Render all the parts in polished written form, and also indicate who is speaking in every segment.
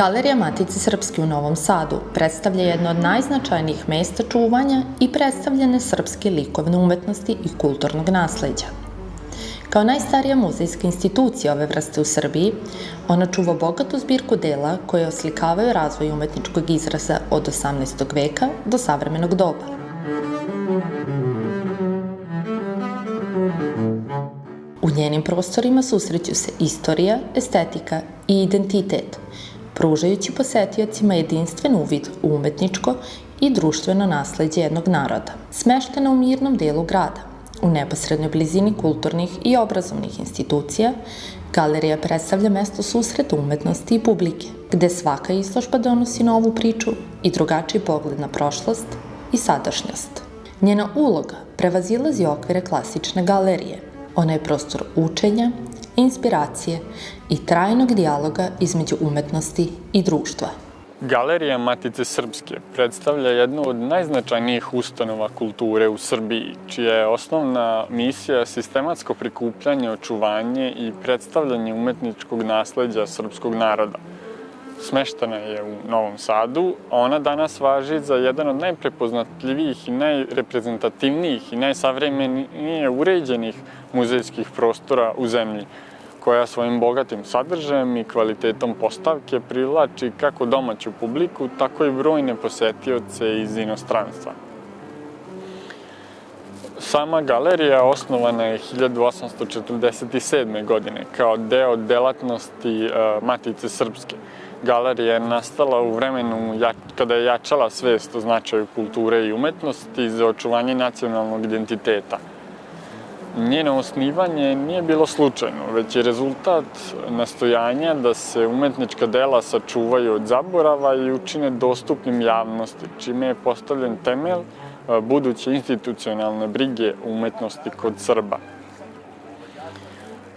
Speaker 1: Galerija Matice Srpske u Novom Sadu predstavlja jedno od najznačajnijih mesta čuvanja i predstavljene srpske likovne umetnosti i kulturnog nasleđa. Kao najstarija muzejska institucija ove vrste u Srbiji, ona čuva bogatu zbirku dela koje oslikavaju razvoj umetničkog izraza od 18. veka do savremenog doba. U njenim prostorima susreću se istorija, estetika i identitet, pružajući posetiocima jedinstven uvid u umetničko i društveno nasleđe jednog naroda. Smeštena u mirnom delu grada, u neposrednoj blizini kulturnih i obrazovnih institucija, galerija predstavlja mesto susreta umetnosti i publike, gde svaka izložba donosi novu priču i drugačiji pogled na prošlost i sadašnjost. Njena uloga prevazilazi okvire klasične galerije. Ona je prostor učenja, inspiracije i trajnog dijaloga između umetnosti i društva.
Speaker 2: Galerija Matice Srpske predstavlja jednu od najznačajnijih ustanova kulture u Srbiji, čija je osnovna misija sistematsko prikupljanje, očuvanje i predstavljanje umetničkog nasleđa srpskog naroda. Smeštena je u Novom Sadu, a ona danas važi za jedan od najprepoznatljivijih i najreprezentativnijih i najsavremenije uređenih muzejskih prostora u zemlji, koja svojim bogatim sadržajem i kvalitetom postavke privlači kako domaću publiku, tako i brojne posetioce iz inostranstva. Sama galerija osnovana je 1847. godine kao deo delatnosti Matice Srpske. Galerija je nastala u vremenu kada je jačala svest o značaju kulture i umetnosti za očuvanje nacionalnog identiteta. Njeno osnivanje nije bilo slučajno, već je rezultat nastojanja da se umetnička dela sačuvaju od zaborava i učine dostupnim javnosti, čime je postavljen temelj buduće institucionalne brige umetnosti kod Srba.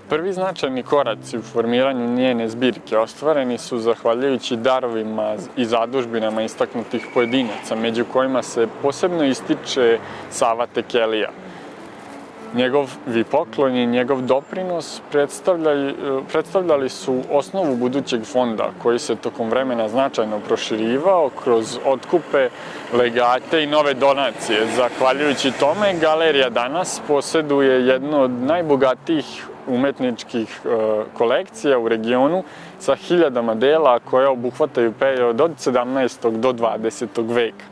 Speaker 2: Prvi značajni koraci u formiranju njene zbirke ostvareni su zahvaljujući darovima i zadužbinama istaknutih pojedinaca, među kojima se posebno ističe Sava Tekelija. Njegovi poklon i njegov doprinos predstavljali su osnovu budućeg fonda, koji se tokom vremena značajno proširivao kroz otkupe, legate i nove donacije. Zahvaljujući tome, galerija danas poseduje jednu od najbogatijih umetničkih kolekcija u regionu sa hiljadama dela koje obuhvataju period od 17. do 20. veka.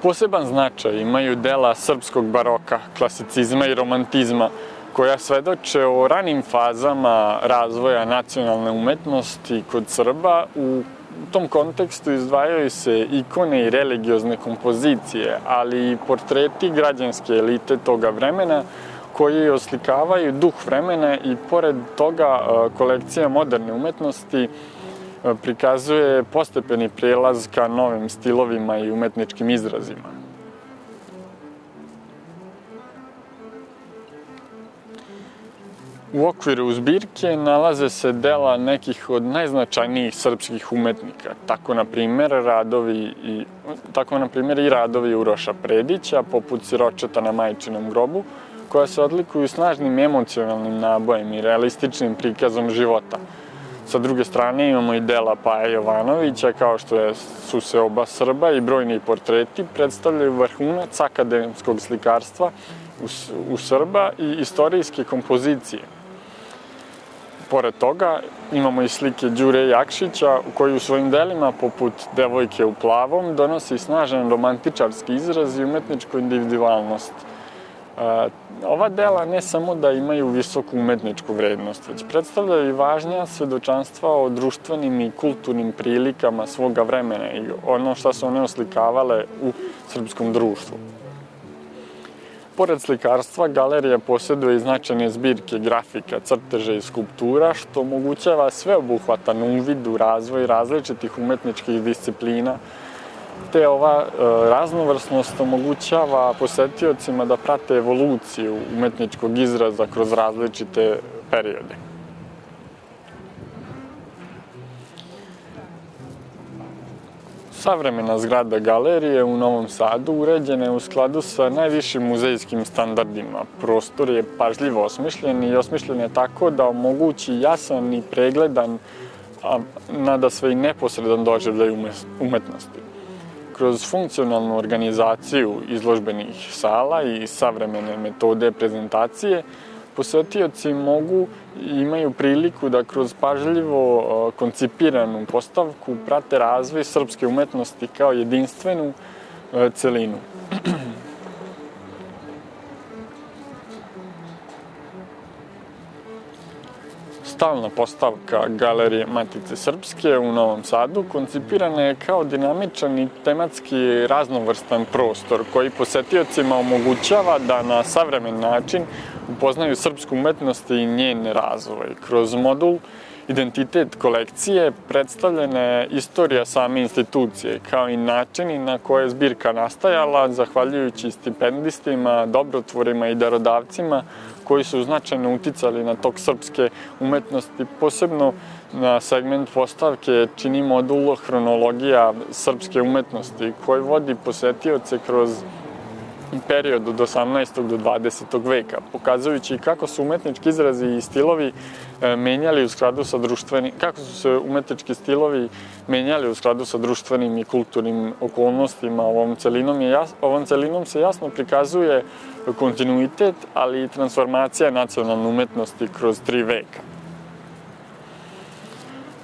Speaker 2: Poseban značaj imaju dela srpskog baroka, klasicizma i romantizma, koja svedoče o ranim fazama razvoja nacionalne umetnosti kod Srba. U tom kontekstu izdvajaju se ikone i religiozne kompozicije, ali i portreti građanske elite toga vremena, koji oslikavaju duh vremena i pored toga kolekcija moderne umetnosti prikazuje postepeni prijelaz ka novim stilovima i umetničkim izrazima. U okviru zbirke nalaze se dela nekih od najznačajnijih srpskih umetnika, tako na primjer i radovi Uroša Predića, poput Siročeta na majčinom grobu, koja se odlikuju snažnim emocionalnim nabojem i realističnim prikazom života. Sa druge strane imamo i dela Paje Jovanovića, kao što su Seoba Srba i brojni portreti predstavljaju vrhunac akademskog slikarstva u Srba i istorijske kompozicije. Pored toga imamo i slike Đure Jakšića, koji u svojim delima, poput Devojke u plavom, donosi snažan romantičarski izraz i umetničku individualnost. Ova dela ne samo da imaju visoku umetničku vrednost, već predstavljaju i važnija svedočanstva o društvenim i kulturnim prilikama svoga vremena i ono što su one oslikavale u srpskom društvu. Pored slikarstva, galerija posjeduje i značajne zbirke grafika, crteža i skulptura, što omogućava sveobuhvatan uvid u razvoj različitih umetničkih disciplina, te ova raznovrsnost omogućava posetiocima da prate evoluciju umetničkog izraza kroz različite periode. Savremena zgrada galerije u Novom Sadu uređena je u skladu sa najvišim muzejskim standardima. Prostor je pažljivo osmišljen i osmišljen je tako da omogući jasan i pregledan, a nadasve i neposredan doživljaj umetnosti. Kroz funkcionalnu organizaciju izložbenih sala i savremene metode prezentacije, posetioci mogu i imaju priliku da kroz pažljivo koncipiranu postavku prate razvoj srpske umetnosti kao jedinstvenu celinu. Stalna postavka Galerije Matice Srpske u Novom Sadu koncipirana je kao dinamičan i tematski raznovrstan prostor koji posetiocima omogućava da na savremen način upoznaju srpsku umetnost i njen razvoj. Kroz modul Identitet kolekcije predstavljena je istorija same institucije, kao i načini na koje je zbirka nastajala, zahvaljujući stipendistima, dobrotvorima i darodavcima koji su značajno uticali na tok srpske umetnosti. Posebno na segment postavke čini modul Hronologija srpske umetnosti, koji vodi posetioce kroz period od 18. do 20. veka, pokazujući kako su umetnički izrazi i stilovi menjali u skladu sa društvenim i kulturnim okolnostima. Ovom celinom se jasno prikazuje kontinuitet, ali i transformacija nacionalne umetnosti kroz 3 veka.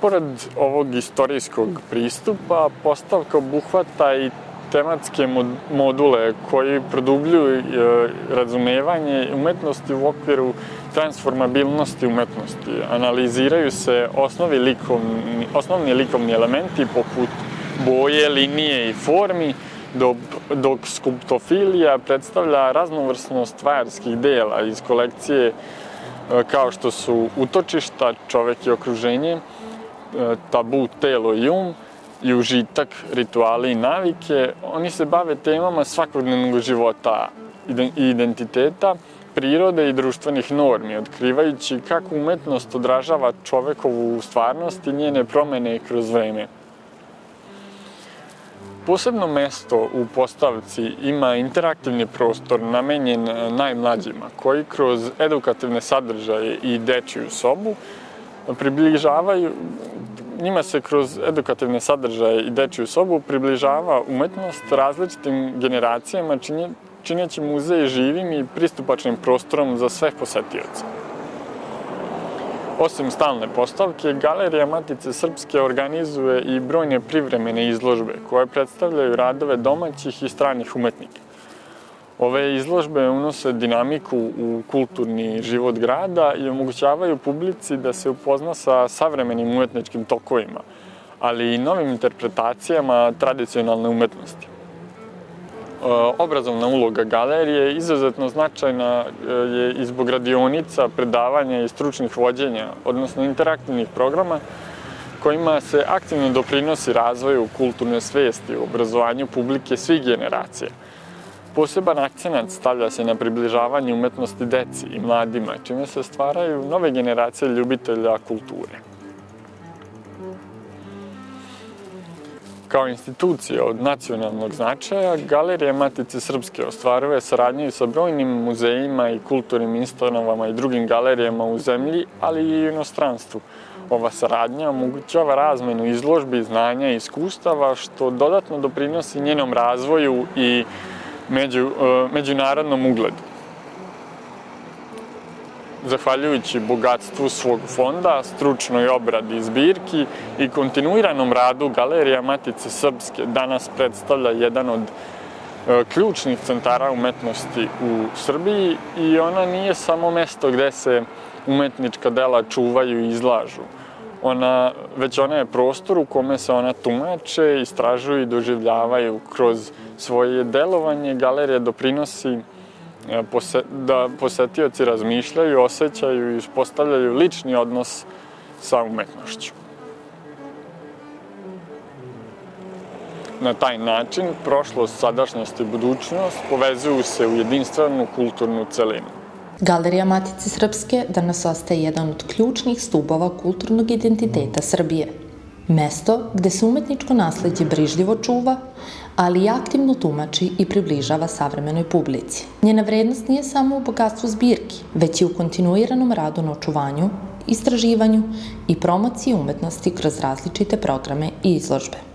Speaker 2: Pored ovog istorijskog pristupa, postavka obuhvata i tematske module koji produbljuju razumevanje umetnosti u okviru transformabilnosti umetnosti. Analiziraju se osnovni likovni elementi poput boje, linije i formi, dok skulptofilija predstavlja raznovrsnost stvarskih dela iz kolekcije kao što su utočišta, čovek i okruženje, tabu, telo i i užitak, rituali i navike. Oni se bave temama svakodnevnog života i identiteta, prirode i društvenih normi, otkrivajući kako umetnost odražava čovekovu stvarnost i njene promene kroz vreme. Posebno mesto u postavci ima interaktivni prostor namenjen najmlađima, koji kroz edukativne sadržaje i dečiju sobu njima se kroz edukativne sadržaje i dečiju sobu približava umetnost različitim generacijama, čineći muzej živim i pristupačnim prostorom za sve posetioce. Osim stalne postavke, Galerija Matice Srpske organizuje i brojne privremene izložbe koje predstavljaju radove domaćih i stranih umetnika. Ove izložbe unose dinamiku u kulturni život grada i omogućavaju publici da se upozna sa savremenim umetničkim tokovima, ali i novim interpretacijama tradicionalne umetnosti. Obrazovna uloga galerije izuzetno značajna je i zbog radionica, predavanja i stručnih vođenja, odnosno interaktivnih programa, kojima se aktivno doprinosi razvoju kulturne svesti u obrazovanju publike svih generacija. Poseban akcenat stavlja se na približavanje umetnosti deci i mladima, čime se stvaraju nove generacije ljubitelja kulture. Kao institucija od nacionalnog značaja, Galerija Matice Srpske ostvaruje saradnju sa brojnim muzejima i kulturnim instanovama i drugim galerijama u zemlji, ali i u inostranstvu. Ova saradnja omogućava razmenu izložbi, znanja i iskustava, što dodatno doprinosi njenom razvoju i međunarodnom ugledu. Zahvaljujući bogatstvu svog fonda, stručnoj obradi zbirki i kontinuiranom radu Galerija Matice Srpske danas predstavlja jedan od ključnih centara umetnosti u Srbiji i ona nije samo mesto gde se umetnička dela čuvaju i izlažu. Već ona je prostor u kome se ona tumače, istražuju i doživljavaju. Kroz svoje delovanje galerija doprinosi da posetioci razmišljaju, osjećaju i uspostavljaju lični odnos sa umetnošću. Na taj način prošlost, sadašnjost i budućnost povezuju se u jedinstvenu kulturnu celinu.
Speaker 1: Galerija Matice Srpske danas ostaje jedan od ključnih stubova kulturnog identiteta Srbije. Mesto gde se umetničko nasleđe brižljivo čuva, ali i aktivno tumači i približava savremenoj publici. Njena vrednost nije samo u bogatstvu zbirki, već i u kontinuiranom radu na očuvanju, istraživanju i promociji umetnosti kroz različite programe i izložbe.